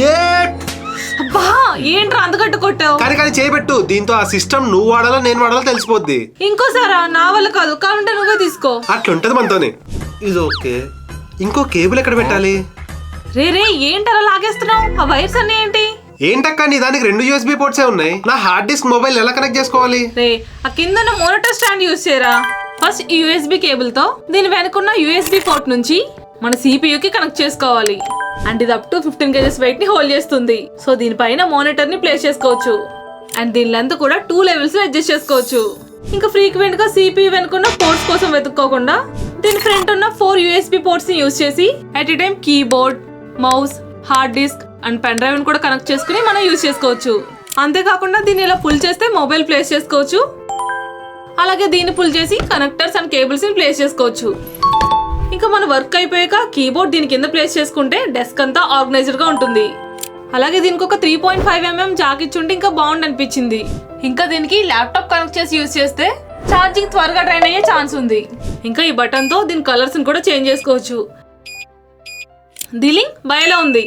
ఏ అబ్బా ఏంట్రా అందుకట్టు కొట్టావు? కానీ చేయబెట్టు, దీంతో ఆ సిస్టమ్ నువ్వు వాడాలో నేను వాడాలో తెలిసిపోద్ది. ఇంకోసారా? నా వల్ల కాదు, కావాలంటే నువ్వే తీసుకో. అట్లుంటది మనతోనే. ఇది ఓకే, ఇంకో కేబుల్ ఎక్కడ పెట్టాలి? రే ఏంటలా లాగేస్తున్నావు? ఆ వైర్స్ అన్ని ఏంటి? ఏంటక్క నీ దానికి 2 USB పోర్ట్సే ఉన్నాయి. నా హార్డ్ డిస్క్ మొబైల్ ఎలా కనెక్ట్ చేసుకోవాలి? రే ఆ కింద మోనిటర్ స్టాండ్ యూజ్ చేయరా. ఫస్ట్ ఈ యూఎస్బి కేబుల్ తో దీని వెనుకున్న యూఎస్బి పోర్ట్ నుంచి మన CPU కి కనెక్ట్ చేసుకోవాలి. అండ్ ఇది అప్ టు 15 kgs వెయిట్ ని హోల్డ్ చేస్తుంది. సో దీనిపైన మానిటర్ ని ప్లేస్ చేసుకోవచ్చు. అండ్ దీని లెంత్ కూడా 2 లెవెల్స్ లో అడ్జస్ట్ చేసుకోవచ్చు. ఇంకా ఫ్రీక్వెంట్ గా CPU వెనుకున్న పోర్ట్స్ కోసం వెతుక్కోకుండా దీని ఫ్రంట్ ఉన్న 4 USB పోర్ట్స్ ని యూజ్ చేసి at a time keyboard, mouse, hard disk and pen drive ని కూడా కనెక్ట్ చేసుకుని మనం యూజ్ చేసుకోవచ్చు. అంతేకాకుండా దీన్ని ఇలా పుల్ చేస్తే మొబైల్ ప్లేస్ చేసుకోవచ్చు. అలాగే దీన్ని పుల్ చేసి కనెక్టర్స్ అండ్ కేబుల్స్ ని ప్లేస్ చేసుకోవచ్చు. ఇంకా మన వర్క్ అయిపోయాక కీబోర్డ్ దీని కింద ప్లేస్ చేసుకుంటే డెస్క్ అంతా ఆర్గనైజ్డ్ గా ఉంటుంది. అలాగే దీనికి ఒక 3.5mm జాక్ ఇచ్చుంటే ఇంకా బాగుంది అనిపించింది. ఇంకా దీనికి ల్యాప్టాప్ కనెక్ట్ చేసి యూజ్ చేస్తే ఛార్జింగ్ త్వరగా డ్రైన్ అయ్యే ఛాన్స్ ఉంది. ఇంకా ఈ బటన్ తో దీని కలర్స్ కూడా చేంజ్ చేసుకోవచ్చు. ది లింక్ బయోలో ఉంది.